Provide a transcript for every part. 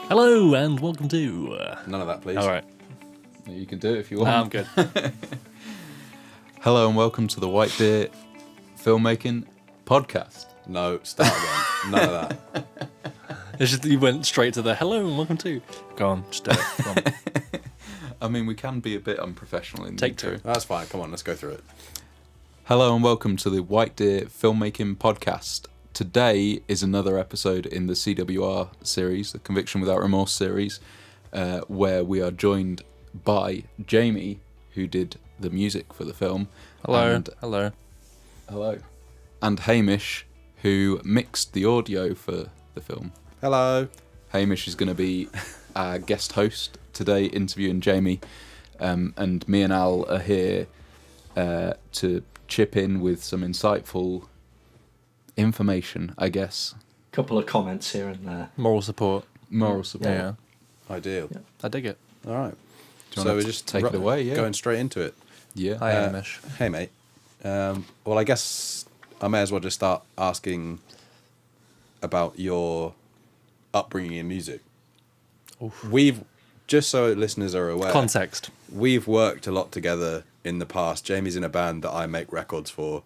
Hello and welcome to... None of that, please. All right. You can do it if you want. No, I'm good. Hello and welcome to the White Deer Filmmaking Podcast. No, start again. None of that. It's just you went straight to the hello and welcome to. Go on, just do it. Come on. I mean, we can be a bit unprofessional in Take the intro. two. That's fine. Come on, let's go through it. Hello and welcome to the White Deer Filmmaking Podcast. Today is another episode in the CWR series, the Conviction Without Remorse series, where we are joined by Jamie, who did the music for the film. Hello. Hello. Hello. And Hamish, who mixed the audio for the film. Hello. Hamish is going to be our guest host today, interviewing Jamie, and me and Al are here to chip in with some insightful information, I guess. Couple of comments here and there. Moral support. Moral support. Yeah. Ideal. Yeah. I dig it. All right. Do you want we to just take it away? Yeah. Going straight into it. Yeah. Hi, Hamish. Hey, mate. Well, I guess I may as well just start asking about your upbringing in music. Oof. We've, just so listeners are aware, Context. we've worked a lot together in the past. Jamie's in a band that I make records for.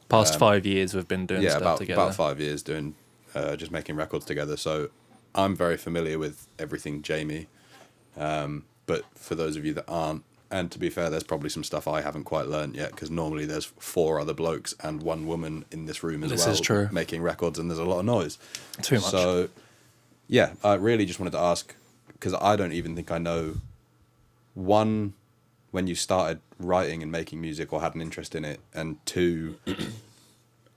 Past 5 years we've been doing stuff about together. 5 years doing just making records together. So I'm very familiar with everything Jamie. But for those of you that aren't, and to be fair, there's probably some stuff I haven't quite learned yet, because normally there's 4 other blokes and 1 woman in this room as This well is true. making records, and there's a lot of noise. Too much. So yeah, I really just wanted to ask, because I don't even think I know, one, when you started writing and making music or had an interest in it, and 2,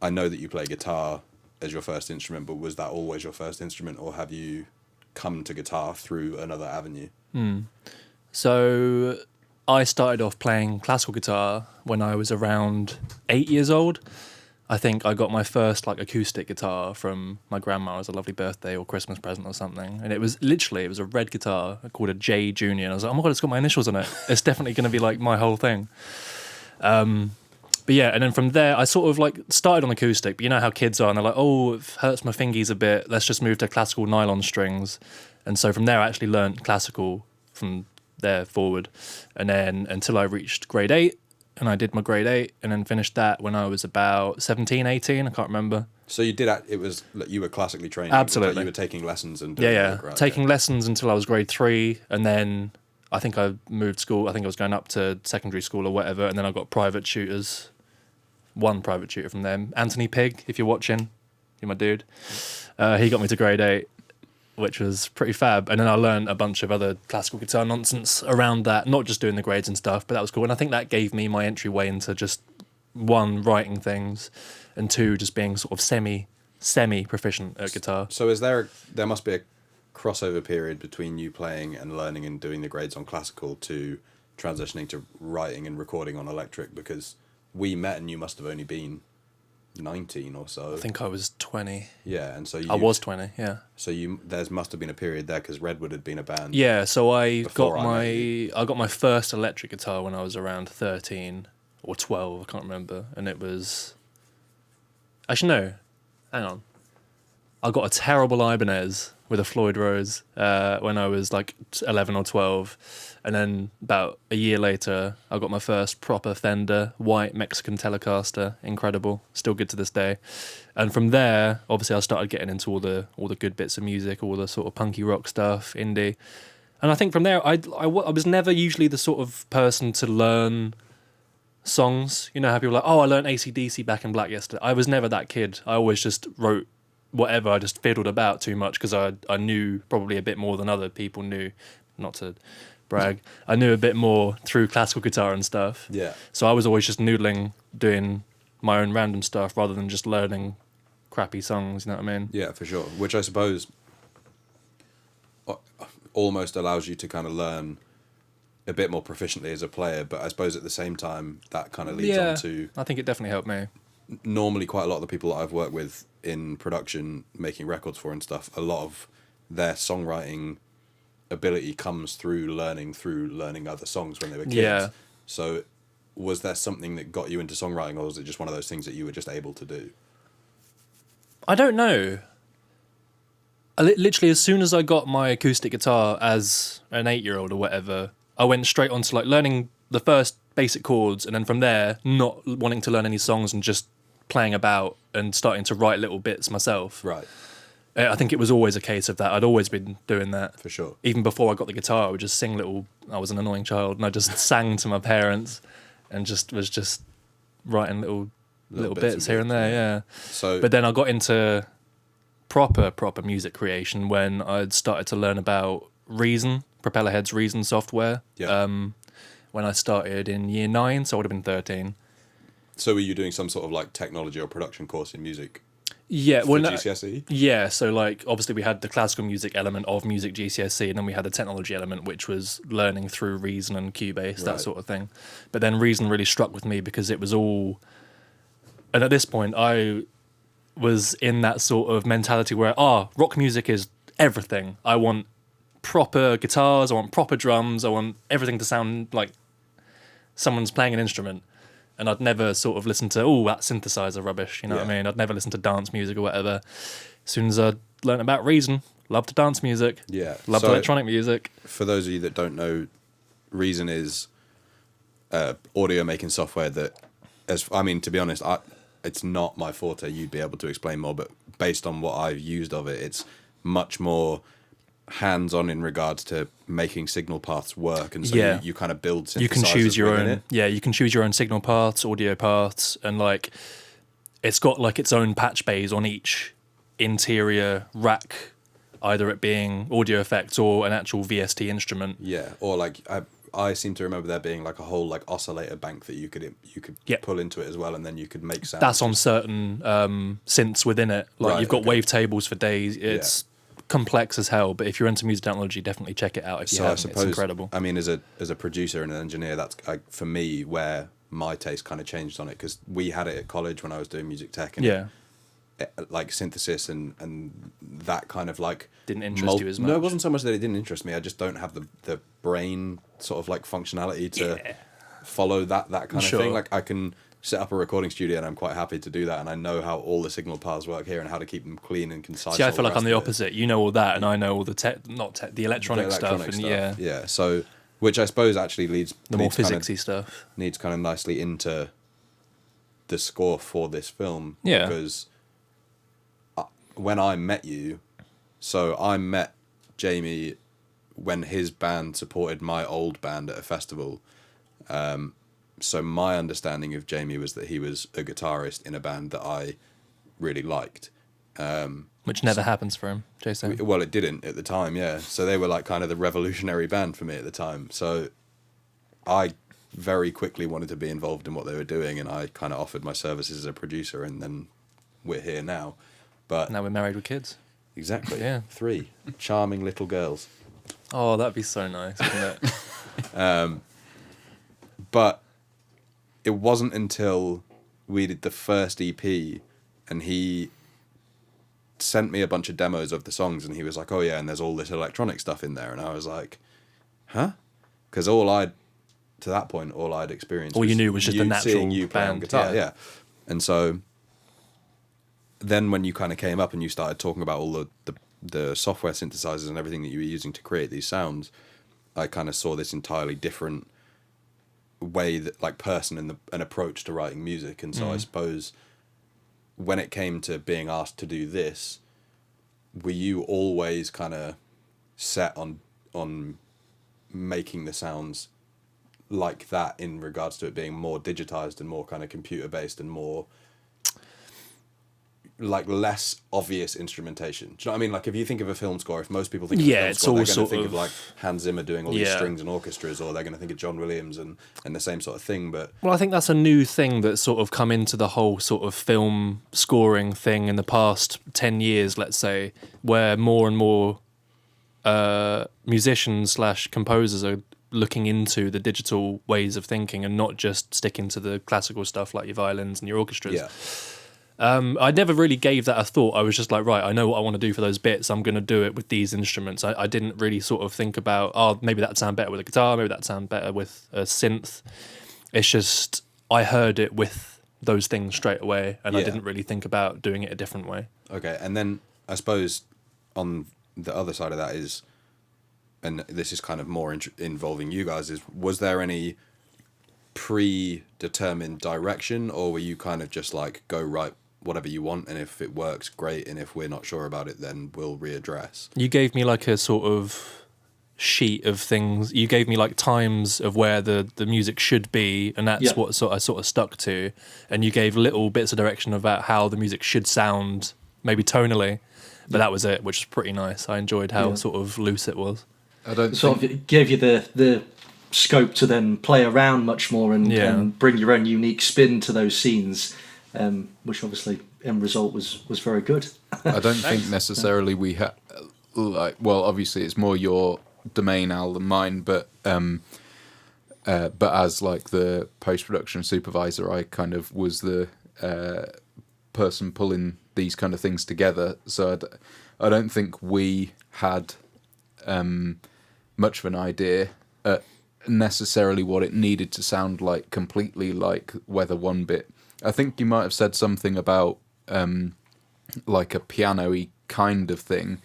I know that you play guitar as your first instrument, but was that always your first instrument, or have you come to guitar through another avenue? So I started off playing classical guitar when I was around 8 years old. I think I got my first acoustic guitar from my grandma as a lovely birthday or Christmas present or something. And it was a red guitar called a J Junior. And I was like, oh my God, it's got my initials on it. It's definitely going to be my whole thing. But yeah, and then from there, I sort of started on acoustic, but you know how kids are, and they're like, oh, it hurts my fingies a bit, let's just move to classical nylon strings. And so from there, I actually learned classical from there forward. And then until I reached grade 8, and I did my grade 8, and then finished that when I was about 17, 18, I can't remember. So you you were classically trained? Absolutely. You were taking lessons and doing Yeah. work, right? Taking lessons until I was grade 3, and then I think I moved school. I think I was going up to secondary school or whatever, and then I got private tutors. One private tutor from them, Anthony Pig, if you're watching, you're my dude. He got me to grade 8, which was pretty fab. And then I learned a bunch of other classical guitar nonsense around that, not just doing the grades and stuff, but that was cool. And I think that gave me my entryway into just, 1, writing things, and 2, just being sort of semi proficient at guitar. So there must be a crossover period between you playing and learning and doing the grades on classical to transitioning to writing and recording on electric, because we met and you must have only been 19 or so. I think I was 20. Yeah, and so I was 20, yeah. So there must have been a period there, because Redwood had been a band. Yeah, so I Before got I my first electric guitar when I was around 13 or 12, I can't remember, and it was actually no, hang on. I got a terrible Ibanez with a Floyd Rose when I was 11 or 12, and then about a year later I got my first proper Fender white Mexican Telecaster, incredible, still good to this day. And from there, obviously, I started getting into all the good bits of music, all the sort of punky rock stuff, indie. And I think from there, I was never usually the sort of person to learn songs. You know how people are like, oh, I learned AC/DC Back in Black yesterday. I was never that kid. I always just wrote whatever. I just fiddled about too much because I knew probably a bit more than other people knew. Not to brag. I knew a bit more through classical guitar and stuff. Yeah. So I was always just noodling, doing my own random stuff rather than just learning crappy songs, you know what I mean? Yeah, for sure. Which I suppose almost allows you to kind of learn a bit more proficiently as a player, but I suppose at the same time that kind of leads on to... I think it definitely helped me. Normally quite a lot of the people that I've worked with in production, making records for and stuff, a lot of their songwriting ability comes through learning other songs when they were kids. Yeah. So was there something that got you into songwriting, or was it just one of those things that you were just able to do? I don't know. literally, as soon as I got my acoustic guitar as an 8-year-old or whatever, I went straight on to like learning the first basic chords, and then from there, not wanting to learn any songs and just playing about and starting to write little bits myself. Right. I think it was always a case of that. I'd always been doing that. For sure. Even before I got the guitar, I would just sing little... I was an annoying child, and I just sang to my parents and was just writing little bits here and there, yeah. So, But then I got into proper music creation when I'd started to learn about Reason, Propellerhead's Reason software. Yeah. When I started in year 9, so I would have been 13. so were you doing some sort of like technology or production course in music Yeah, for well, GCSE? yeah. So like, obviously, we had the classical music element of music GCSE, and then we had the technology element, which was learning through Reason and Cubase, that Right. sort of thing. But then Reason really struck with me because it was all. And at this point, I was in that sort of mentality where rock music is everything. I want proper guitars, I want proper drums, I want everything to sound like someone's playing an instrument. And I'd never sort of listened to, that synthesizer rubbish, you know what I Yeah. mean? I'd never listened to dance music or whatever. As soon as I learnt about Reason, loved to dance music, Yeah. loved So, electronic music. for those of you that don't know, Reason is audio making software that, to be honest, it's not my forte. You'd be able to explain more, but based on what I've used of it, it's much more hands-on in regards to making signal paths work, and so Yeah. you kind of build synthesizers You can choose your within own, it. yeah, you can choose your own signal paths, audio paths, and like, it's got like its own patch bays on each interior rack, either it being audio effects or an actual VST instrument. Yeah, or like I seem to remember there being like a whole like oscillator bank that you could Yeah. pull into it as well, and then you could make sounds. That's on certain synths within it. Like Right, you've got okay. wavetables for days. It's complex as hell, but if you're into music technology, definitely check it out if you So I haven't. suppose, It's incredible. I mean, as a producer and an engineer, that's for me where my taste kind of changed on it, because we had it at college when I was doing music tech, and Yeah. like synthesis and that kind of like Didn't interest you as No, it much. wasn't so much that it didn't interest me. I just don't have the brain sort of like functionality to follow that kind of Sure. thing. Like I can set up a recording studio and I'm quite happy to do that, and I know how all the signal paths work here and how to keep them clean and concise. See, I all feel like rest I'm the of it. opposite. You know all that, and I know all the the electronic, stuff, and yeah. So, which I suppose actually leads the more leads kind of- physicsy stuff. needs kind of nicely into the score for this film. Yeah. Because when I met you, so I met Jamie when his band supported my old band at a festival. So my understanding of Jamie was that he was a guitarist in a band that I really liked. Which never happens for him, Jason. Well, it didn't at the time, yeah. So they were like kind of the revolutionary band for me at the time. So I very quickly wanted to be involved in what they were doing, and I kind of offered my services as a producer, and then we're here now. But Now we're married with kids. exactly, Yeah. 3 charming little girls. Oh, that'd be so nice, wouldn't it? But it wasn't until we did the first EP and he sent me a bunch of demos of the songs, and he was like, oh yeah, and there's all this electronic stuff in there, and I was like, huh? Because to that point, all I'd experienced All you knew was just the natural seeing you play on band, guitar, yeah. And so then when you kind of came up and you started talking about all the software synthesizers and everything that you were using to create these sounds, I kind of saw this entirely different way, that like person and an approach to writing music. And so I suppose when it came to being asked to do this, were you always kind of set on making the sounds like that in regards to it being more digitized and more kind of computer based and more like less obvious instrumentation? Do you know what I mean? Like if you think of a film score, if most people think of a Yeah, film it's score, all they're going to sort think of of- like Hans Zimmer doing all these Yeah. strings and orchestras, or they're going to think of John Williams and the same sort of thing. But Well, I think that's a new thing that's sort of come into the whole sort of film scoring thing in the past 10 years, let's say, where more and more musicians / composers are looking into the digital ways of thinking and not just sticking to the classical stuff like your violins and your orchestras. yeah, I never really gave that a thought. I was just like, right, I know what I want to do for those bits. I'm going to do it with these instruments. I didn't really sort of think about, maybe that'd sound better with a guitar, maybe that'd sound better with a synth. It's just, I heard it with those things straight away, and I Yeah. didn't really think about doing it a different way. okay. And then I suppose on the other side of that is, and this is kind of more involving you guys, is was there any predetermined direction, or were you kind of just like, go write whatever you want, and if it works, great, and if we're not sure about it, then we'll readdress? You gave me like a sort of sheet of things. You gave me like times of where the music should be, and that's what I sort of stuck to. And you gave little bits of direction about how the music should sound, maybe tonally, but that was it, which was pretty nice. I enjoyed how sort of loose it was. I don't sort think... of it gave you the scope to then play around much more and bring your own unique spin to those scenes, which obviously end result was very good. I don't think necessarily we had, like, well, obviously it's more your domain, Al, than mine, but as like the post-production supervisor, I kind of was the person pulling these kind of things together. So I don't think we had much of an idea necessarily what it needed to sound like completely, like whether one bit. I think you might have said something about like a piano-y kind of thing,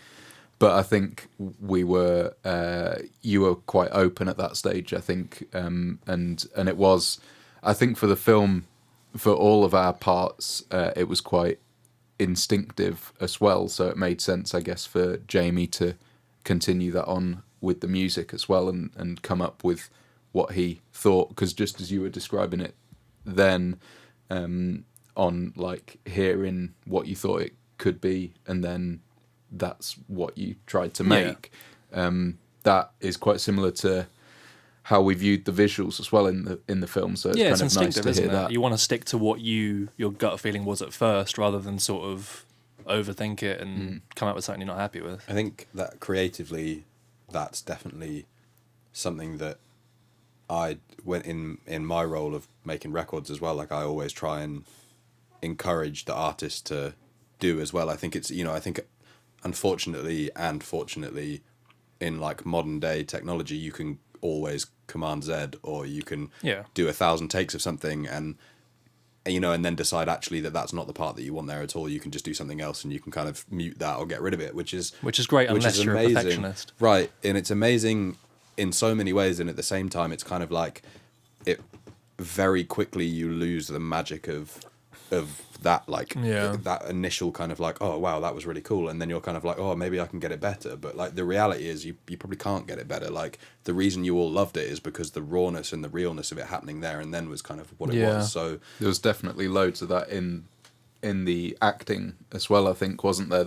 but I think we were you were quite open at that stage, I think, and it was, I think, for the film, for all of our parts, it was quite instinctive as well, so it made sense, I guess, for Jamie to continue that on with the music as well, and come up with what he thought, because just as you were describing it then, on like hearing what you thought it could be, and then that's what you tried to make. That is quite similar to how we viewed the visuals as well in the film. So it's kind of nice to hear that. You want to stick to what your gut feeling was at first, rather than sort of overthink it and come up with something you're not happy with. I think that creatively, that's definitely something that I went in my role of making records as well. Like, I always try and encourage the artist to do as well. I think it's, I think unfortunately and fortunately, in like modern day technology, you can always Command Z, or you can do 1,000 takes of something and then decide actually that that's not the part that you want there at all. You can just do something else, and you can kind of mute that or get rid of it, which is great unless you're a perfectionist, right? And it's amazing in so many ways, and at the same time, it's kind of like it very quickly you lose the magic of that, like that initial kind of like, oh wow, that was really cool, and then you're kind of like, oh, maybe I can get it better. But like the reality is you probably can't get it better. Like, the reason you all loved it is because the rawness and the realness of it happening there and then was kind of what it was. So there was definitely loads of that in the acting as well, I think, wasn't there?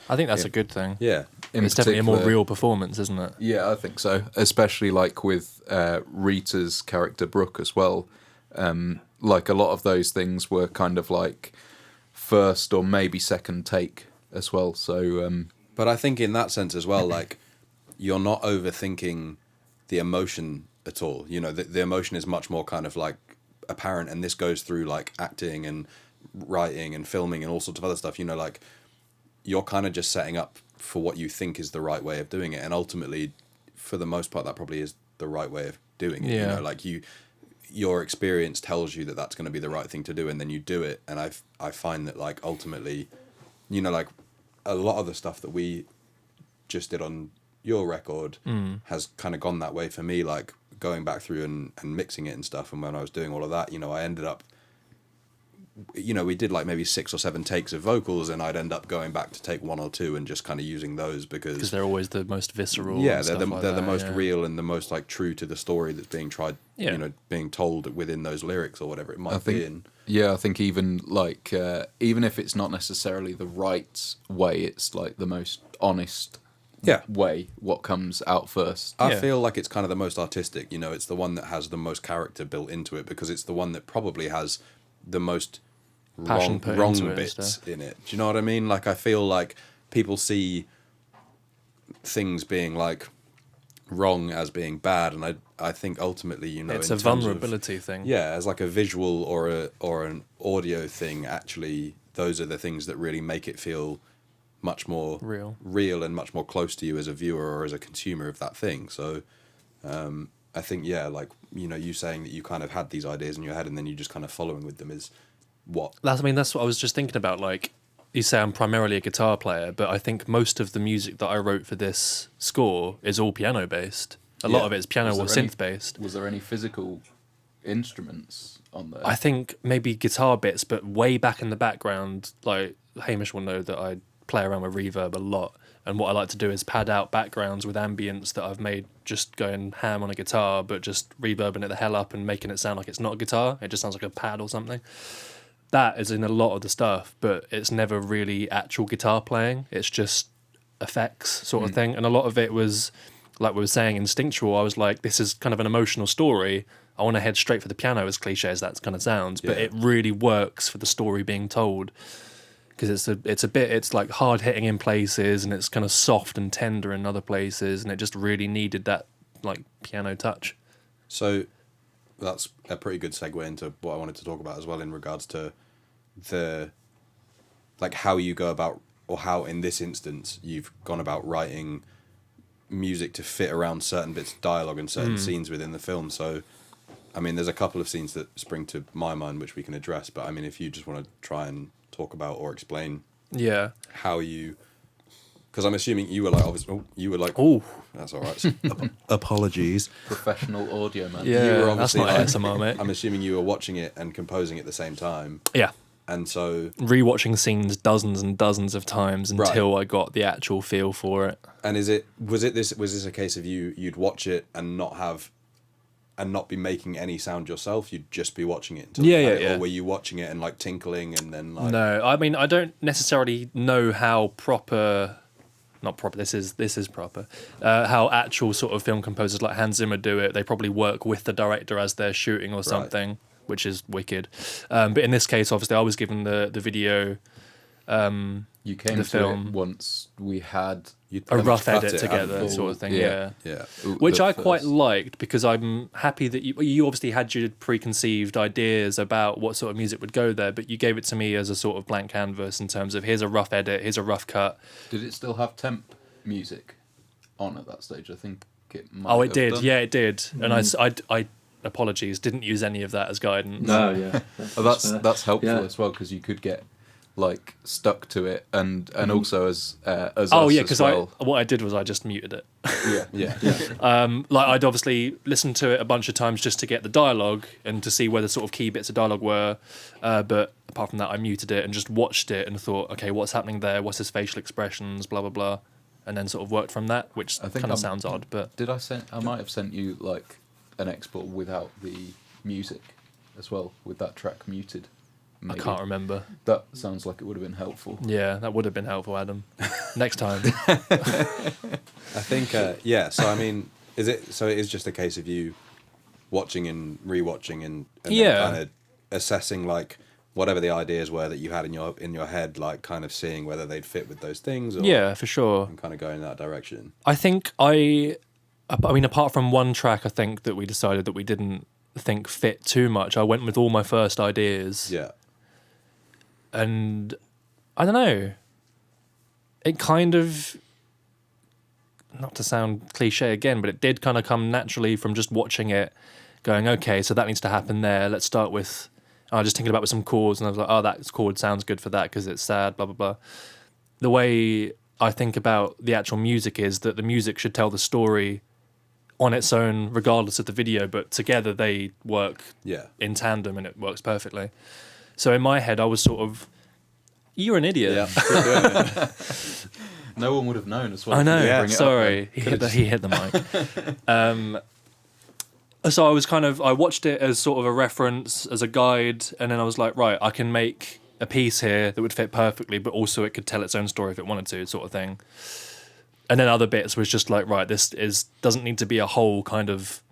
I think that's a good thing. Yeah, it's definitely a more real performance, isn't it? Yeah, I think so, especially like with Rita's character Brooke as well. Like, a lot of those things were kind of like first or maybe second take as well. So, but I think in that sense as well, like, you're not overthinking the emotion at all. The emotion is much more kind of like apparent, and this goes through like acting and writing and filming and all sorts of other stuff. Like, you're kind of just setting up for what you think is the right way of doing it, and ultimately, for the most part, that probably is the right way of doing it. Yeah. Like your experience tells you that that's going to be the right thing to do, and then you do it. And I find that, like, ultimately, like a lot of the stuff that we just did on your record has kind of gone that way for me, like going back through and mixing it and stuff. And when I was doing all of that, I ended up, we did like maybe 6 or 7 takes of vocals, and I'd end up going back to take 1 or 2 and just kind of using those because they're always the most visceral. Yeah, they're the most real and the most like true to the story that's being tried, being told within those lyrics or whatever it might be. Yeah, I think even like even if it's not necessarily the right way, it's like the most honest way what comes out first. I feel like it's kind of the most artistic. It's the one that has the most character built into it, because it's the one that probably has the most wrong bits in it. Do you know what I mean? Like, I feel like people see things being like wrong as being bad, and I think ultimately, it's a vulnerability thing. Yeah, as like a visual or an audio thing, actually, those are the things that really make it feel much more real and much more close to you as a viewer or as a consumer of that thing. So I think, like, you saying that you kind of had these ideas in your head and then you just kind of following with them is what... That's what I was just thinking about. Like, you say I'm primarily a guitar player, but I think most of the music that I wrote for this score is all piano based. A lot of it is piano or synth based. Was there any physical instruments on there? I think maybe guitar bits, but way back in the background, like Hamish will know that I play around with reverb a lot. And what I like to do is pad out backgrounds with ambience that I've made just going ham on a guitar, but just reverbing it the hell up and making it sound like it's not a guitar. It just sounds like a pad or something. That is in a lot of the stuff, but it's never really actual guitar playing. It's just effects sort of thing. And a lot of it was, like we were saying, instinctual. I was like, this is kind of an emotional story. I want to head straight for the piano, as cliche as that kind of sounds, but it really works for the story being told. Because it's like hard hitting in places, and it's kind of soft and tender in other places, and it just really needed that like piano touch. So that's a pretty good segue into what I wanted to talk about as well in regards to the like how you go about, or how in this instance you've gone about writing music to fit around certain bits of dialogue and certain scenes within the film. So I mean, there's a couple of scenes that spring to my mind which we can address, but I mean, if you just want to try and talk about or explain how you, because I'm assuming you were like, obviously, oh, that's all right. Apologies. Professional audio man. You were that's obviously not ASMR, mate. I'm assuming you were watching it and composing at the same time. Yeah. And so rewatching scenes dozens and dozens of times until I got the actual feel for it. And was this a case of you'd watch it and not be making any sound yourself? You'd just be watching it until or were you watching it and like tinkling and then like... No, I mean, I don't necessarily know how this is proper, how actual sort of film composers like Hans Zimmer do it. They probably work with the director as they're shooting or something, which is wicked. But in this case, obviously I was given the video, you came to film it once we had a rough edit together, sort of thing. Yeah. Which I quite liked, because I'm happy that you obviously had your preconceived ideas about what sort of music would go there, but you gave it to me as a sort of blank canvas in terms of here's a rough edit, here's a rough cut. Did it still have temp music on at that stage? I think it might. Oh, it did. Done. Yeah, it did. And I apologies, didn't use any of that as guidance. No, yeah. That's helpful as well, because you could get like stuck to it, and also as because what I did was I just muted it. Like I'd obviously listened to it a bunch of times just to get the dialogue and to see where the sort of key bits of dialogue were, but apart from that I muted it and just watched it and thought, okay, what's happening there, what's his facial expressions, blah blah blah, and then sort of worked from that, which kind of sounds odd, but I might have sent you like an export without the music as well, with that track muted. Maybe. I can't remember. That sounds like it would have been helpful. Yeah, that would have been helpful, Adam. Next time. I think, so I mean, it is just a case of you watching and rewatching and then kind of assessing like whatever the ideas were that you had in your head, like kind of seeing whether they'd fit with those things. Or, yeah, for sure. And kind of going in that direction. I think I mean, apart from one track, I think that we decided that we didn't think fit too much. I went with all my first ideas. Yeah. And I don't know, it kind of, not to sound cliche again, but it did kind of come naturally from just watching it, going, okay, so that needs to happen there. Let's start with, I was just thinking about with some chords, and I was like, oh, that chord sounds good for that because it's sad, blah, blah, blah. The way I think about the actual music is that the music should tell the story on its own, regardless of the video, but together they work in tandem and it works perfectly. So in my head, I was sort of, you're an idiot. Yeah. No one would have known as well. I know. Yeah. Sorry, he hit the mic. So I watched it as sort of a reference, as a guide, and then I was like, right, I can make a piece here that would fit perfectly, but also it could tell its own story if it wanted to, sort of thing. And then other bits was just like, right, this doesn't need to be a whole kind of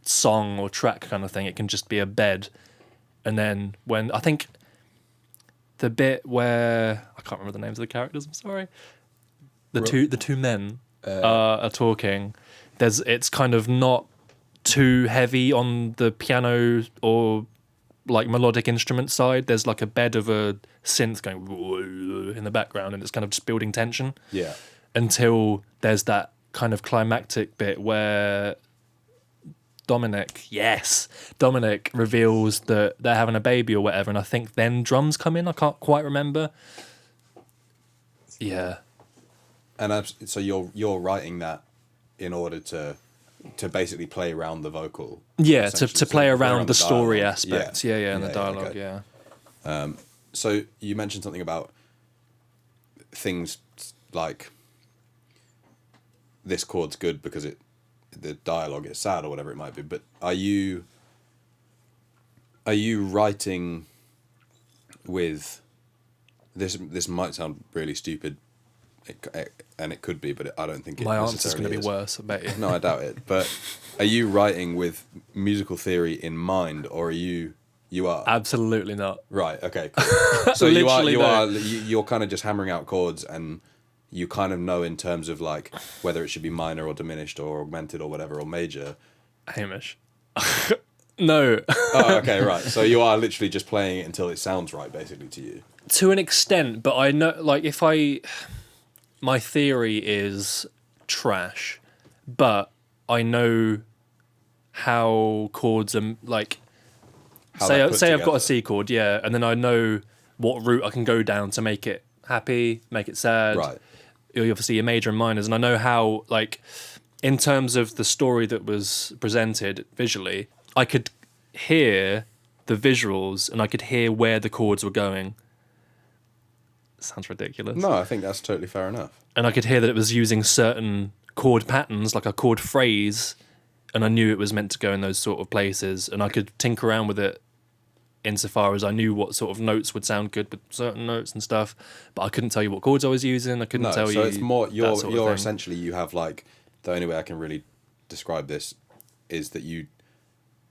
song or track kind of thing. It can just be a bed. And then when I think the bit where I can't remember the names of the characters, I'm sorry. The two men are talking. It's kind of not too heavy on the piano or like melodic instrument side. There's like a bed of a synth going in the background, and it's kind of just building tension. Yeah. Until there's that kind of climactic bit where Dominic reveals that they're having a baby or whatever, and I think then drums come in. I can't quite remember. Yeah. And so you're writing that in order to basically play around the vocal. Yeah, essentially. to play around the story dialogue. aspect. Yeah, and the dialogue, okay. yeah. So you mentioned something about things like this chord's good because the dialogue is sad or whatever it might be. But are you writing with this? This might sound really stupid, and it could be, but I don't think it. My answer's necessarily going to be is. worse, I bet you. No, I doubt it. But are you writing with musical theory in mind, or are you are? Absolutely not. Right. Okay. Cool. So Literally you're kind of just hammering out chords, and you kind of know in terms of like whether it should be minor or diminished or augmented or whatever or major. Hamish. No. Oh, okay, right. So you are literally just playing it until it sounds right, basically, to you. To an extent, but I know, like, my theory is trash, but I know how chords are, like, How say they're put I've got together. a C chord, yeah, and then I know what route I can go down to make it happy, make it sad. Right. Obviously your major and minors, and I know how, like, in terms of the story that was presented visually, I could hear the visuals and I could hear where the chords were going. Sounds ridiculous. No, I think that's totally fair enough. And I could hear that it was using certain chord patterns, like a chord phrase, and I knew it was meant to go in those sort of places, and I could tinker around with it insofar as I knew what sort of notes would sound good with certain notes and stuff, but I couldn't tell you what chords I was using. I couldn't tell you. So it's more that sort of you're thing. essentially, you have like, the only way I can really describe this is that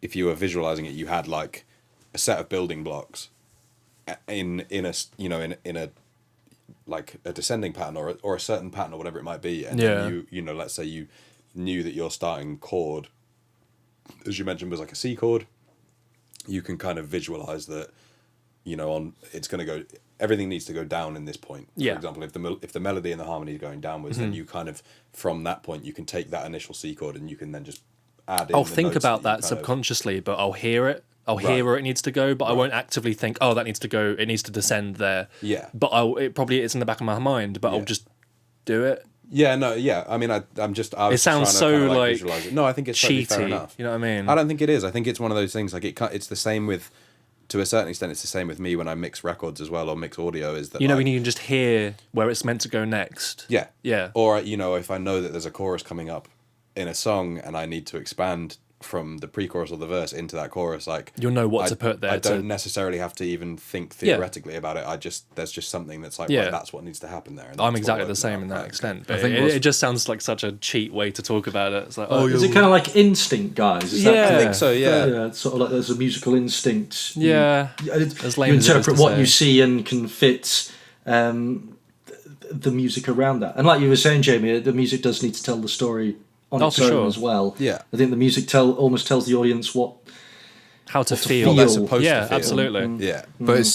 if you were visualizing it, you had like a set of building blocks in a like a descending pattern or a certain pattern or whatever it might be, and then you let's say you knew that your starting chord, as you mentioned, was like a C chord. You can kind of visualize that, it's going to go, everything needs to go down in this point. Yeah. For example, if the melody and the harmony is going downwards, then you kind of, from that point, you can take that initial C chord and you can then just add in I'll the think notes about you that kind of- subconsciously, but I'll hear it. I'll hear Right. where it needs to go, but I won't actively think, oh, that needs to go, it needs to descend there. Yeah. But it probably is in the back of my mind, but I'll Yeah. just do it. Yeah, no, yeah. I mean, I was It sounds just trying to so, kind of like, visualize it. No, I think it's totally fair cheaty. enough. You know what I mean? I don't think it is. I think it's one of those things, like it's the same with, to a certain extent, it's the same with me when I mix records as well, or mix audio, is that when you can just hear where it's meant to go next. Yeah. Yeah. Or, if I know that there's a chorus coming up in a song and I need to expand from the pre-chorus or the verse into that chorus, like You'll know what to put there I don't to- necessarily have to even think theoretically about it. There's just something that's like, Yeah. right, that's what needs to happen there. And I'm that's exactly what the same works in out, that right? extent. I But think it just sounds like such a cheap way to talk about it. It's like, Is it kind of like instinct, guys? Is that Yeah. kind I think so, yeah. Sort of like there's a musical instinct. Yeah. You As lame as it is interpret to what say. you see and can fit the music around that. And like you were saying, Jamie, the music does need to tell the story on its for own sure. as well. Yeah. I think the music almost tells the audience what how to to feel. feel. They're supposed Yeah, to feel. absolutely. Yeah. But it's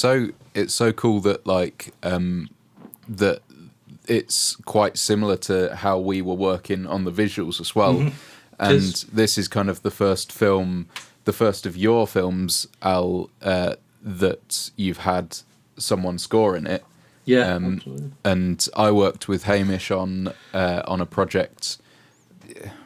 so cool that like that it's quite similar to how we were working on the visuals as well. And 'Cause- this is kind of the first of your films, Al, that you've had someone score in it. Yeah. Absolutely. And I worked with Hamish on a project.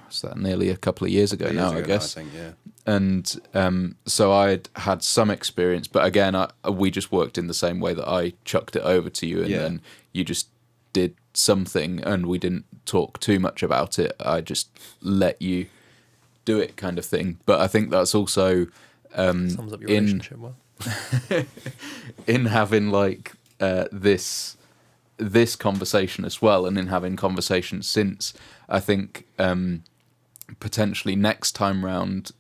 Was that nearly a couple of years ago Years now? ago I guess. I think, yeah. And so I'd had some experience, but again, we just worked in the same way that I chucked it over to you, and Yeah. then you just did something, and we didn't talk too much about it. I just let you do it, kind of thing. But I think that's also Sums up your in relationship well. in having like this conversation as well, and in having conversations since. I think potentially next time round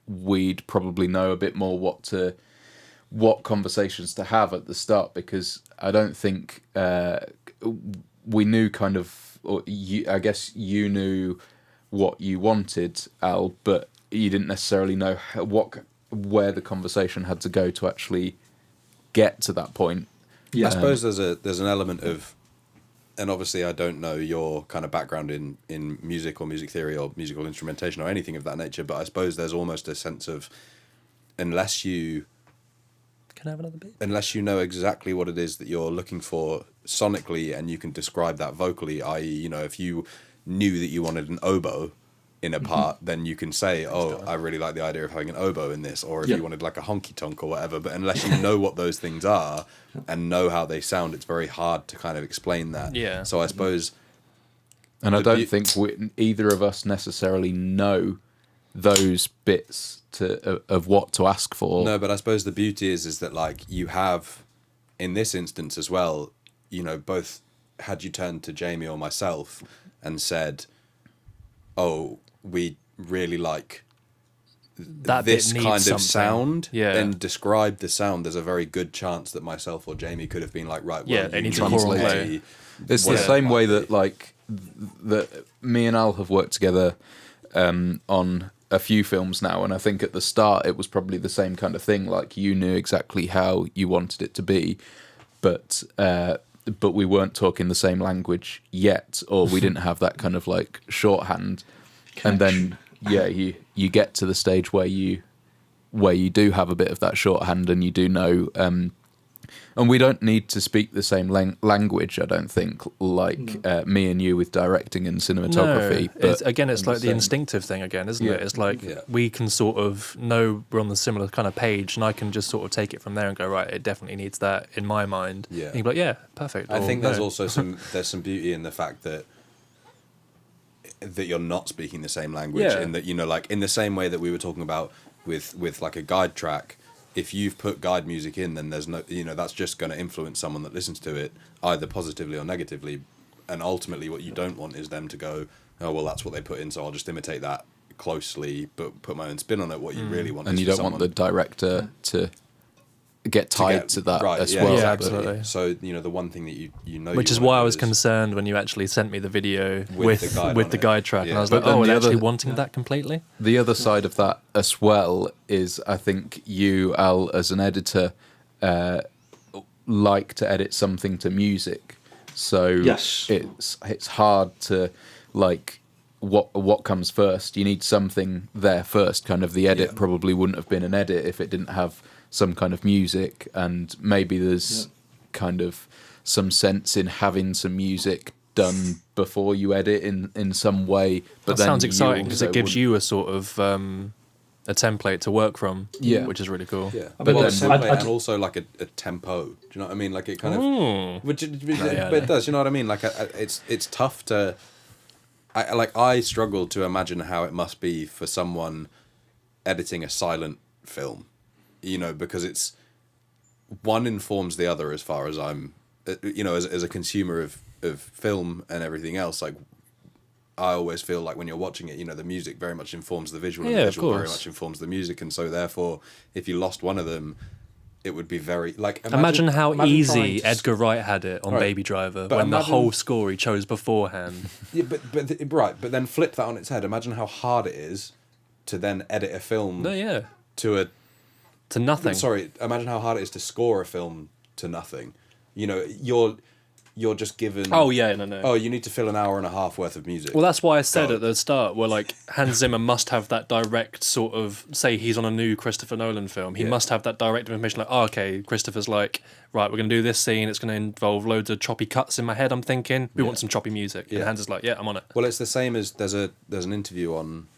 we'd probably know a bit more what conversations to have at the start, because I don't think we knew kind of, or I guess you knew what you wanted, Al, but you didn't necessarily know where the conversation had to go to actually get to that point. Yeah. I suppose there's an element of, and obviously I don't know your kind of background in music or music theory or musical instrumentation or anything of that nature, but I suppose there's almost a sense of, unless you Can I have another beer? know exactly what it is that you're looking for sonically and you can describe that vocally, i.e., you know, if you knew that you wanted an oboe in a part, then you can say, oh, I really like the idea of having an oboe in this, or if you wanted like a honky tonk or whatever. But unless you know what those things are and know how they sound, it's very hard to kind of explain that. Yeah. So I suppose, and I don't think either of us necessarily know those bits of what to ask for. no, but I suppose the beauty is that like you have, in this instance as well, you know, both had you turned to Jamie or myself and said, oh, we really like That this bit needs kind something. of sound, Yeah. and describe the sound, there's a very good chance that myself or Jamie could have been like, right, well, Yeah, they you need to translate correlate. It's the whatever same it might way be. that like that me and Al have worked together on a few films now, and I think at the start it was probably the same kind of thing. Like you knew exactly how you wanted it to be, but we weren't talking the same language yet, or we didn't have that kind of like shorthand. And then you get to the stage where you do have a bit of that shorthand, and you do know. And we don't need to speak the same language, I don't think, like me and you with directing and cinematography. No, But it's like the instinctive thing again, isn't it? It's like we can sort of know we're on the similar kind of page, and I can just sort of take it from there and go, right, it definitely needs that in my mind. Yeah. And you'd be like, yeah, perfect. I Or, think there's no. also some beauty in the fact that you're not speaking the same language, Yeah. in that, you know, like in the same way that we were talking about with like a guide track, if you've put guide music in, then there's no, you know, that's just going to influence someone that listens to it either positively or negatively, and ultimately what you don't want is them to go, oh well, that's what they put in, so I'll just imitate that closely but put my own spin on it. What you really want and is you for don't want the someone director to get tied to that right, as yeah, well. Yeah, exactly. absolutely. So, you know, the one thing that you know, Which you is wanna why I do was is- concerned when you actually sent me the video with the guide with on the it. guide track, and Yeah. I was But like, then oh, the they're actually other- wanting that completely. The other side of that as well is, I think you, Al, as an editor, like to edit something to music. So Yes. it's hard to like what comes first. You need something there first. Kind of the edit Yeah. probably wouldn't have been an edit if it didn't have some kind of music, and maybe there's kind of some sense in having some music done before you edit in some way. But That then sounds you exciting because also it gives wouldn't- you a sort of a template to work from, Yeah. which is really cool. Yeah, But well, then- a template I'd- and also like a tempo. Do you know what I mean? Like it kind of, Mm. but yeah, it does. You know what I mean? Like it's tough to. I struggle to imagine how it must be for someone editing a silent film, you know, because it's one informs the other as far as I'm, you know, as a consumer of film and everything else. Like I always feel like when you're watching it, you know, the music very much informs the visual, and Yeah, the of visual very course. much informs the music, and so therefore, if you lost one of them, it would be very like Imagine how trying easy to- Edgar Wright had it on Right. Baby Driver But when the imagine- whole score he chose beforehand. Yeah, right, but then flip that on its head. Imagine how hard it is to then edit a film No, yeah, to a. to nothing. Sorry, imagine how hard it is to score a film to nothing. You know, you're just given. Oh yeah, no. Oh, you need to fill an hour and a half worth of music. Well, that's why I said Go. at the start, where like Hans Zimmer must have that direct sort of, say he's on a new Christopher Nolan film, he Yeah. must have that direct information. Like, oh, okay, Christopher's like, right, we're gonna do this scene. It's gonna involve loads of choppy cuts in my head. I'm thinking we want some choppy music. And Yeah. Hans is like, yeah, I'm on it. Well, it's the same as there's an interview on.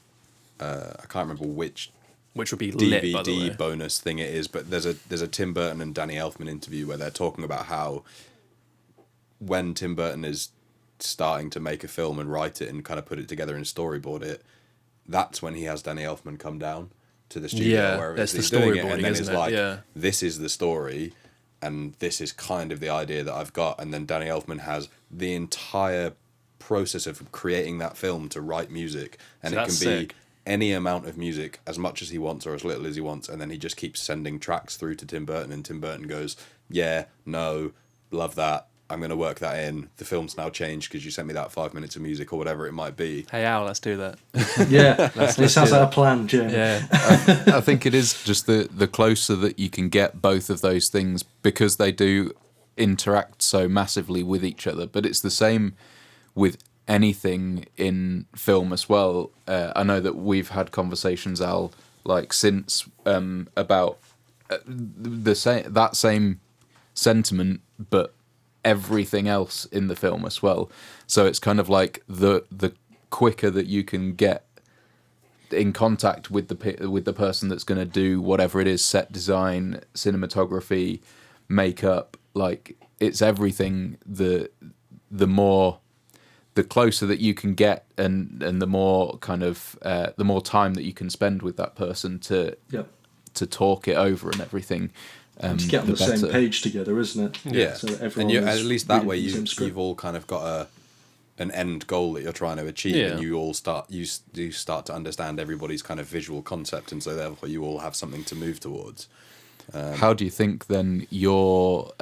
I can't remember which Which would be lit, by the DVD way. bonus thing it is, but there's a Tim Burton and Danny Elfman interview where they're talking about how when Tim Burton is starting to make a film and write it and kind of put it together and storyboard it, that's when he has Danny Elfman come down to the studio, Yeah, wherever that's he's the doing it, storyboarding, and then isn't it's it? like, Yeah. this is the story, and this is kind of the idea that I've got, and then Danny Elfman has the entire process of creating that film to write music, and So it can that's be sick. any amount of music, as much as he wants or as little as he wants, and then he just keeps sending tracks through to Tim Burton, and Tim Burton goes, yeah, no, love that, I'm going to work that in, the film's now changed because you sent me that 5 minutes of music or whatever it might be. Hey Al, let's do that. Yeah, it sounds like a plan, Jim. Yeah, I think it is just the closer that you can get both of those things, because they do interact so massively with each other. But it's the same with anything in film as well. I know that we've had conversations, Al, like since about that same sentiment, but everything else in the film as well. So it's kind of like the quicker that you can get in contact with the person that's going to do whatever it is, set design, cinematography, makeup, like it's everything. The closer that you can get, and the more kind of the more time that you can spend with that person to talk it over and everything. And to get on the same page together, isn't it? Yeah. So that everyone and at least that way you've all kind of got an end goal that you're trying to achieve, and you all start to understand everybody's kind of visual concept, and so therefore you all have something to move towards. How do you think then your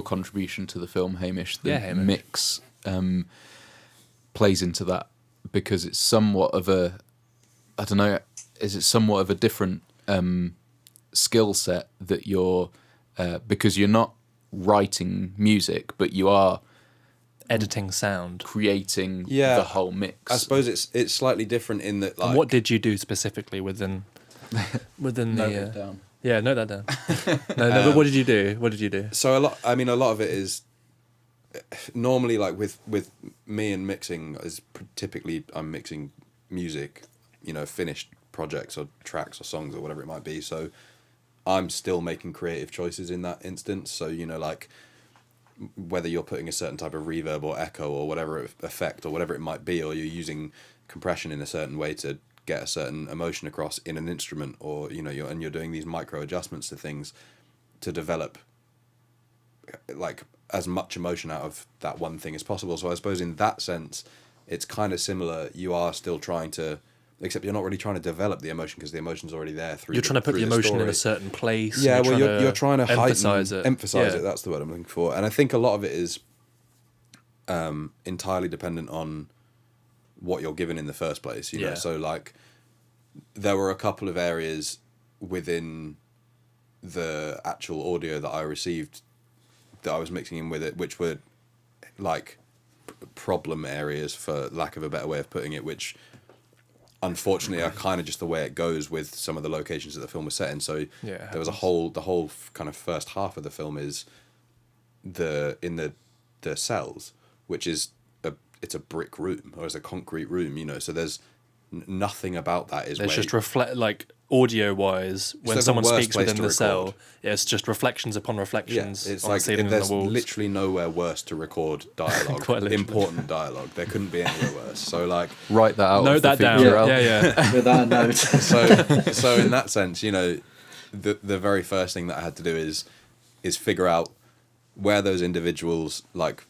contribution to the film, Hamish, mix plays into that? Because it's somewhat of a, I don't know, is it somewhat of a different skill set that you're, because you're not writing music, but you are editing sound, creating the whole mix. I suppose it's slightly different in that. Like, and what did you do specifically within Note it down. Yeah, note that down. no, but what did you do? So a lot of it is normally, like with me and mixing, is typically I'm mixing music, finished projects or tracks or songs or whatever it might be. So I'm still making creative choices in that instance. So like whether you're putting a certain type of reverb or echo or whatever effect or whatever it might be, or you're using compression in a certain way to get a certain emotion across in an instrument, or you're doing these micro adjustments to things to develop like as much emotion out of that one thing as possible. So I suppose in that sense it's kind of similar. You are still trying to, except you're not really trying to develop the emotion because the emotion's already there through. You're trying to put the emotion in a certain place. Yeah, you're trying to emphasize it. Emphasize it. That's the word I'm looking for. And I think a lot of it is entirely dependent on what you're given in the first place. You know, so like there were a couple of areas within the actual audio that I received that I was mixing in with it, which were like problem areas, for lack of a better way of putting it, which unfortunately are kind of just the way it goes with some of the locations that the film was set in. So there was the whole kind of first half of the film is in the cells, which is it's a brick room, or it's a concrete room, so there's nothing about that is there's just audio wise when someone speaks within the cell, it's just reflections upon reflections. It's on like the ceiling and there's the walls. Literally nowhere worse to record dialogue. Important dialogue. There couldn't be anywhere worse. So like write that out. Note that down. Yeah. With that note. So in that sense, the very first thing that I had to do is figure out where those individuals like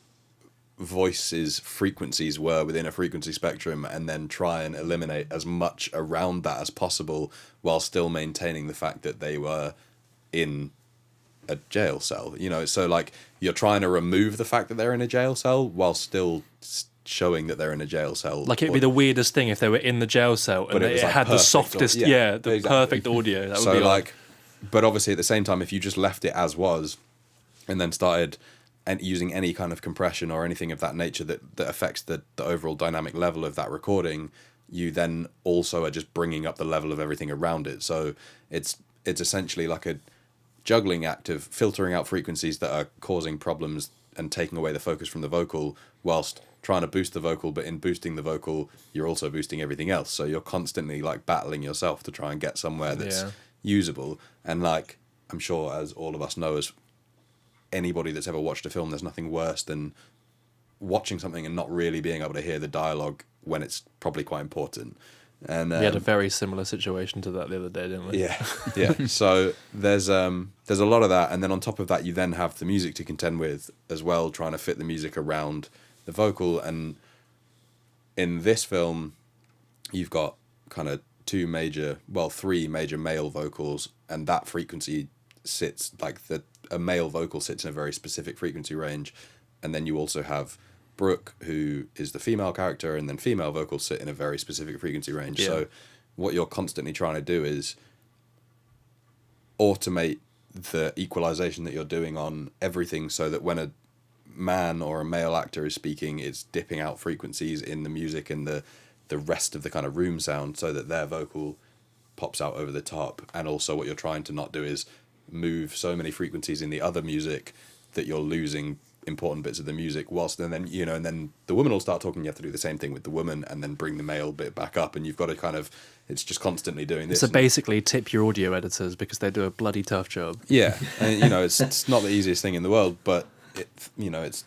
voices frequencies were within a frequency spectrum, and then try and eliminate as much around that as possible while still maintaining the fact that they were in a jail cell. So like you're trying to remove the fact that they're in a jail cell while still showing that they're in a jail cell. Like it'd be the weirdest thing if they were in the jail cell and it had the softest perfect audio. That would be like, but obviously at the same time, if you just left it as was and then started and using any kind of compression or anything of that nature that affects the overall dynamic level of that recording, you then also are just bringing up the level of everything around it. So it's essentially like a juggling act of filtering out frequencies that are causing problems and taking away the focus from the vocal, whilst trying to boost the vocal, but in boosting the vocal you're also boosting everything else. So you're constantly like battling yourself to try and get somewhere that's usable. And like I'm sure, as all of us know, as anybody that's ever watched a film, there's nothing worse than watching something and not really being able to hear the dialogue when it's probably quite important. And we had a very similar situation to that the other day, didn't we? Yeah. So there's a lot of that, and then on top of that, you then have the music to contend with as well, trying to fit the music around the vocal. And in this film, you've got kind of three major male vocals, and that frequency sits like a male vocal sits in a very specific frequency range, and then you also have Brooke, who is the female character, and then female vocals sit in a very specific frequency range. So what you're constantly trying to do is automate the equalization that you're doing on everything, so that when a man or a male actor is speaking, it's dipping out frequencies in the music and the rest of the kind of room sound, so that their vocal pops out over the top. And also what you're trying to not do is move so many frequencies in the other music that you're losing important bits of the music, whilst and then the woman will start talking. You have to do the same thing with the woman, and then bring the male bit back up, and you've got to kind of, it's just constantly doing this. So basically, tip your audio editors because they do a bloody tough job. Yeah, and it's not the easiest thing in the world, but it's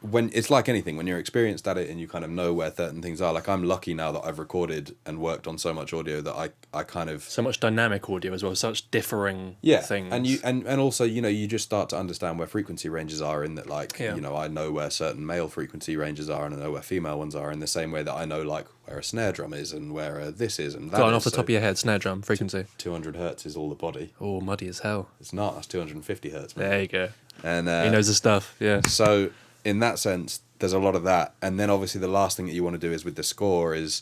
when it's like anything, when you're experienced at it and you kind of know where certain things are. Like, I'm lucky now that I've recorded and worked on so much audio that I kind of, so much dynamic audio as well, such differing things. And also you just start to understand where frequency ranges are, in that I know where certain male frequency ranges are, and I know where female ones are, in the same way that I know like where a snare drum is and where this is and that. Going off the top of your head, snare drum frequency 200 hertz is all the body. Oh, muddy as hell. It's not. That's 250 hertz. Man. There you go. And he knows the stuff. Yeah. So in that sense, there's a lot of that, and then obviously the last thing that you want to do is with the score is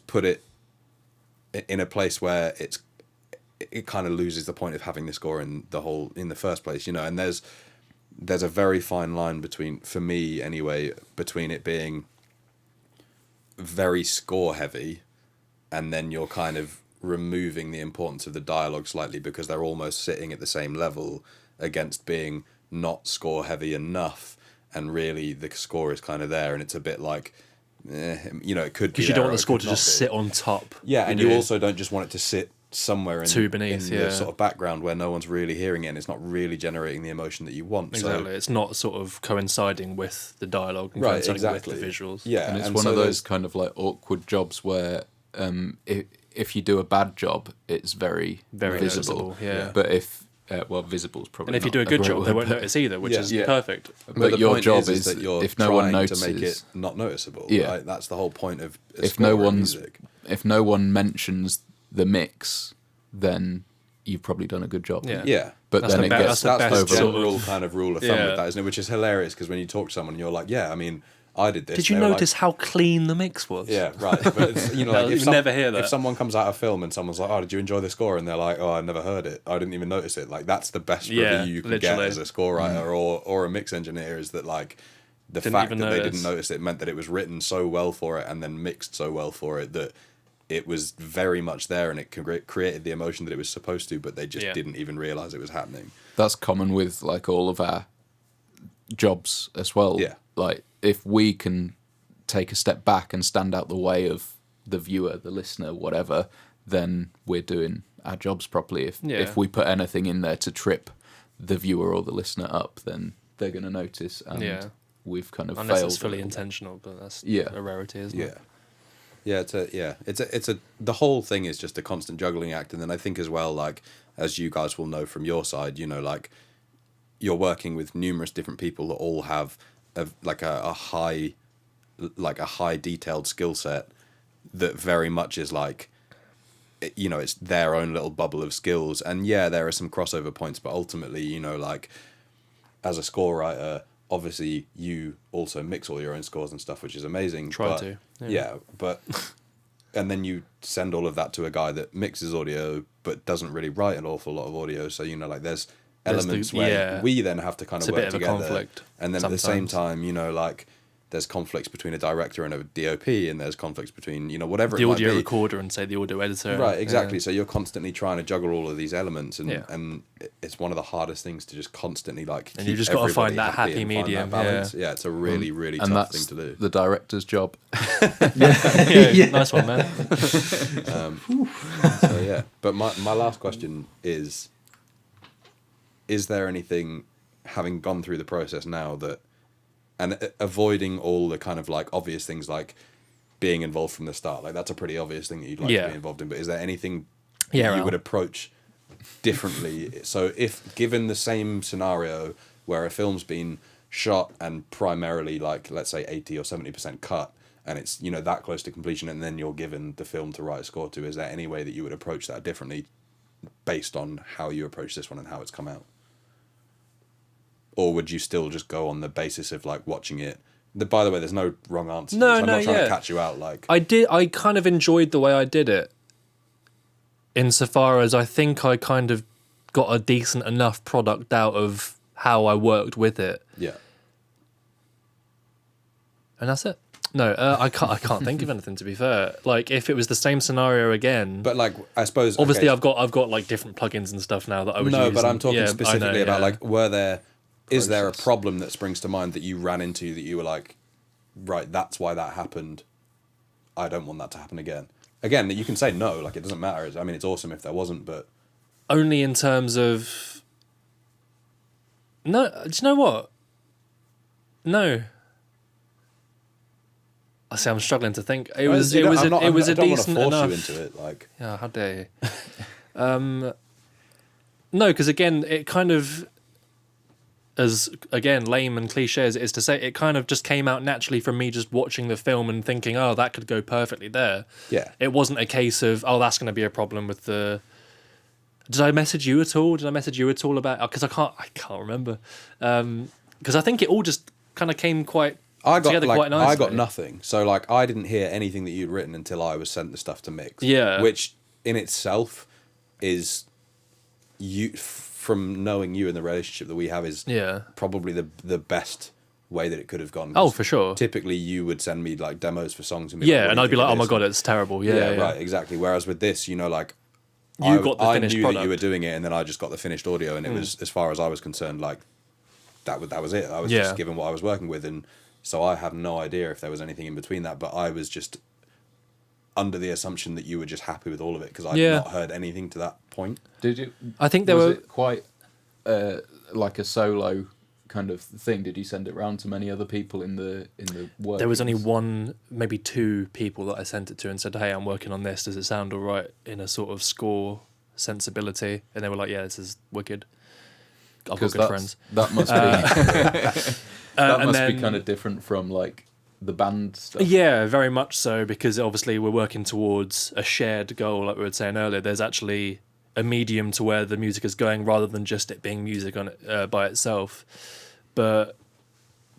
put it in a place where it kind of loses the point of having the score in the first place, and there's a very fine line between, for me anyway, between it being very score heavy and then you're kind of removing the importance of the dialogue slightly because they're almost sitting at the same level, against being not score heavy enough and really the score is kind of there, and it's a bit like, it could be, because you don't want the score to just sit on top. Yeah, and you also don't just want it to sit somewhere in beneath, the sort of background where no one's really hearing it and it's not really generating the emotion that you want. Exactly, it's not sort of coinciding with the dialogue and coinciding with the visuals. Yeah, and it's one of those kind of like awkward jobs where if you do a bad job, it's very visible. Yeah, but if visible's probably. And if you do a good job, they won't notice either, which is perfect. But your job is that you're if no one trying notices, to make it not noticeable. Yeah, right? That's the whole point of if no one mentions the mix, then you've probably done a good job. Yeah. But that's then it gets that's the general kind of rule of thumb with that, isn't it? Which is hilarious because when you talk to someone, and you're like, yeah, I mean, I did this. Did you notice how clean the mix was? Yeah, right. But it's, like you never hear that. If someone comes out of film and someone's like, "Oh, did you enjoy the score?" and they're like, "Oh, I never heard it. I didn't even notice it." Like, that's the best review you can get as a score writer or a mix engineer, is that like the fact that they didn't notice it meant that it was written so well for it and then mixed so well for it that it was very much there and it created the emotion that it was supposed to, but they just didn't even realize it was happening. That's common with like all of our jobs as well. Yeah. Like, if we can take a step back and stand out the way of the viewer, the listener, whatever, then we're doing our jobs properly. If we put anything in there to trip the viewer or the listener up, then they're going to notice, and we've kind of unless failed. It's fully intentional, but that's a rarity, isn't it? Yeah, it's the whole thing is just a constant juggling act, and then I think as well, like, as you guys will know from your side, like, you're working with numerous different people that all have a high detailed skill set that very much is like, it's their own little bubble of skills, and there are some crossover points, but ultimately, like, as a score writer, obviously you also mix all your own scores and stuff, which is amazing. But and then you send all of that to a guy that mixes audio but doesn't really write an awful lot of audio, so like there's elements where we then have to kind of work together, conflict, and then sometimes. At the same time, like, there's conflicts between a director and a DOP, and there's conflicts between whatever the it might audio be. recorder and say the audio editor. Right, exactly. So you're constantly trying to juggle all of these elements, and it's one of the hardest things to just constantly like. And you just got to find that happy medium. Yeah, it's a really tough thing to do. The director's job. Nice one, man. But my last question is there anything, having gone through the process now, that, and avoiding all the kind of like obvious things like being involved from the start, like that's a pretty obvious thing that you'd like to be involved in, but is there anything you would approach differently? So if given the same scenario where a film's been shot and primarily like, let's say 80 or 70% cut, and it's that close to completion, and then you're given the film to write a score to, is there any way that you would approach that differently based on how you approach this one and how it's come out? Or would you still just go on the basis of like watching it? By the way, there's no wrong answer. I'm not trying to catch you out. Like, I kind of enjoyed the way I did it, insofar as I think I kind of got a decent enough product out of how I worked with it. Yeah. And that's it. No, I can't think of anything, to be fair. Like, if it was the same scenario again, but like, I suppose obviously I've got like different plugins and stuff now that I would use. No, but I'm talking specifically about like, were there is there a process. problem that springs to mind that you ran into that you were like, right, that's why that happened. I don't want that to happen again. Again, you can say no, like it doesn't matter. I mean, it's awesome if there wasn't, but Only in terms of... No, do you know what? No. I say I'm struggling to think. It was a decent I don't want to enough... force you into it. Like, Yeah, how dare you? No, because again, it kind of, as again lame and cliche as it is to say, it kind of just came out naturally from me just watching the film and thinking, oh, that could go perfectly there. yeah. It wasn't a case of, oh, that's going to be a problem with the... Did I message you at all? Did I message you at all about... Because I can't remember. Because I think it all just kind of came quite together quite nicely. I got nothing. So like I didn't hear anything that you'd written until I was sent the stuff to mix. Yeah. Which in itself is from knowing you and the relationship that we have is probably the best way that it could have gone. Oh, for sure. Typically you would send me like demos for songs and and I'd be like, oh my God, it's terrible. Yeah, right, exactly. Whereas with this, like you got the I finished knew product. that you were doing it, and then I just got the finished audio, and it was, as far as I was concerned, like that was it. I was just given what I was working with, and so I had no idea if there was anything in between that. But I was just under the assumption that you were just happy with all of it because I'd not heard anything to that point. Did you? I think there was were it quite like a solo kind of thing. Did you send it round to many other people in the work? There was only one, maybe two people that I sent it to and said, hey, I'm working on this. Does it sound all right in a sort of score sensibility? And they were like, yeah, this is wicked. I've got good friends. That must be that must be kind of different from like the band stuff. Yeah, very much so, because obviously we're working towards a shared goal, like we were saying earlier. There's actually a medium to where the music is going rather than just it being music on it by itself. But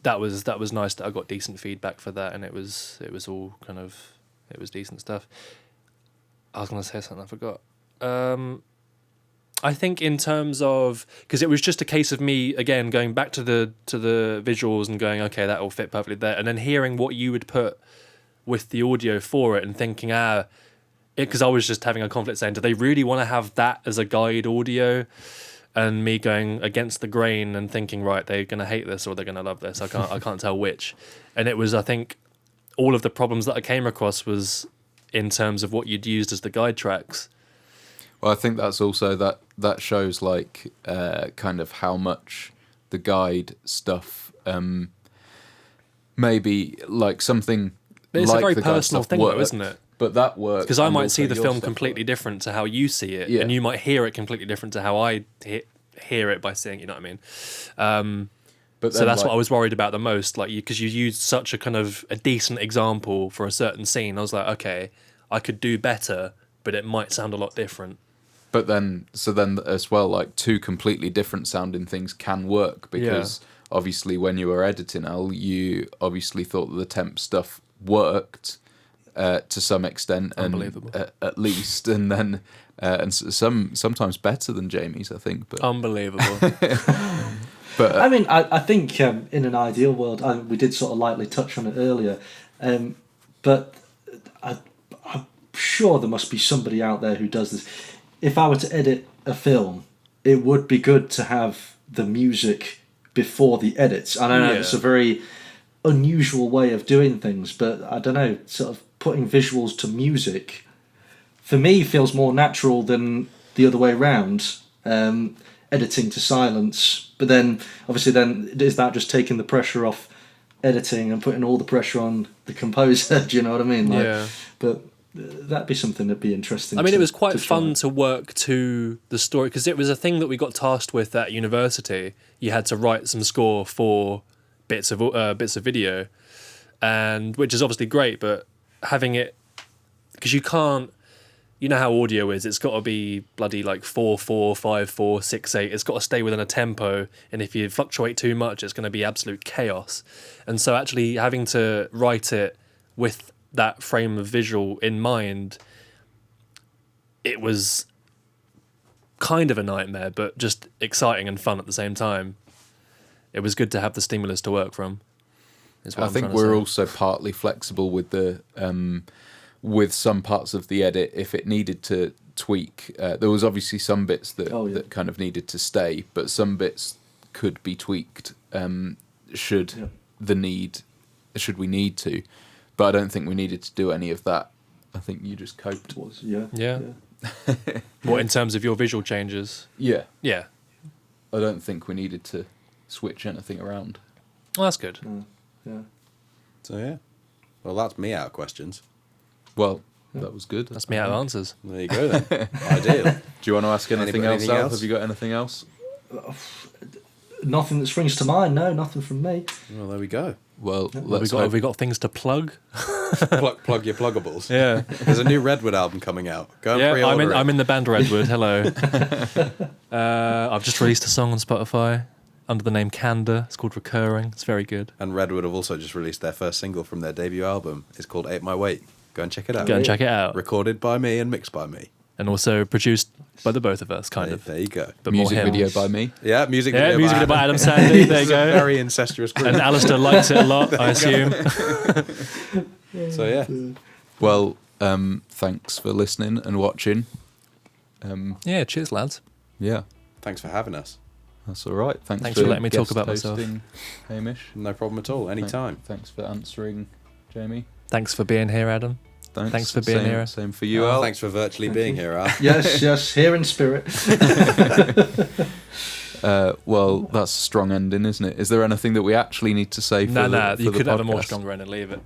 that was nice that I got decent feedback for that, and it was all kind of, it was decent stuff. I was going to say something I forgot. I think in terms of, because it was just a case of me again going back to the visuals and going, okay, that will fit perfectly there, and then hearing what you would put with the audio for it and thinking, because I was just having a conflict saying, do they really want to have that as a guide audio? And me going against the grain and thinking, right, they're going to hate this or they're going to love this. I can't tell which. And it was, I think, all of the problems that I came across was in terms of what you'd used as the guide tracks. Well, I think that's also that shows like kind of how much the guide stuff maybe like something. It's like a very the guide personal stuff thing, worked, though, isn't it? But that works because I and might also see the your film stuff completely worked. different to how you see it, and you might hear it completely different to how I hear it by seeing. You know what I mean? But so that's what I was worried about the most, like because you used such a kind of a decent example for a certain scene. I was like, okay, I could do better, but it might sound a lot different. But then as well, like two completely different sounding things can work because obviously when you were editing, Al, you obviously thought that the temp stuff worked to some extent, Unbelievable. and at least, and then and sometimes better than Jamie's, I think. But Unbelievable. but I mean, I think in an ideal world, we did sort of lightly touch on it earlier, but I'm sure there must be somebody out there who does this. If I were to edit a film, it would be good to have the music before the edits. And I know it's a very unusual way of doing things, but I don't know, sort of putting visuals to music, for me, feels more natural than the other way around. Editing to silence, but then obviously is that just taking the pressure off editing and putting all the pressure on the composer? Do you know what I mean? But that'd be something that'd be interesting. I mean, it was quite fun to work to the story because it was a thing that we got tasked with at university. You had to write some score for bits of video, and which is obviously great, but having it, because you can't. You know how audio is. It's got to be bloody like 4/4, 5/4, 6/8. It's got to stay within a tempo. And if you fluctuate too much, it's going to be absolute chaos. And so actually having to write it with that frame of visual in mind, it was kind of a nightmare, but just exciting and fun at the same time. It was good to have the stimulus to work from. I think we're also partly flexible with the... with some parts of the edit if it needed to tweak. There was obviously some bits that kind of needed to stay, but some bits could be tweaked should we need to. But I don't think we needed to do any of that. I think you just coped. Yeah. What, in terms of your visual changes? Yeah. Yeah. I don't think we needed to switch anything around. Well, that's good. Yeah. So yeah. Well, that's me out of questions. Well, that was good. That's me out of answers. There you go then. Ideal. Do you want to ask anything else, Anything Al? else? Have you got anything else? Nothing that springs to mind. No, nothing from me. Well, there we go. Well, Have we got things to plug? Plug your pluggables. Yeah. There's a new Redwood album coming out. Go and pre-order it. I'm in the band Redwood. Hello. I've just released a song on Spotify under the name Candor. It's called Recurring. It's very good. And Redwood have also just released their first single from their debut album. It's called Ate My Weight. Go and check it out. Go and check it out. Recorded by me and mixed by me. And also produced by the both of us, kind of. There you go. But music more video hymns. by me. Yeah, music Yeah, video. music video by Adam Sandy. There you go. Very incestuous group. And Alistair likes it a lot, I assume. So yeah. Well, thanks for listening and watching. Yeah, cheers, lads. Yeah, Thanks for having us. that's all right. Thanks for letting me talk about myself. hosting, Hamish. No problem at all. Anytime. Thanks for answering, Jamie. Thanks for being here, Adam. Thanks for being here. Same for you, Al. Thanks for virtually being here, Al. Yes, here in spirit. Well, that's a strong ending, isn't it? Is there anything that we actually need to say for Nah, the you for the could have a more podcast? stronger end and leave it.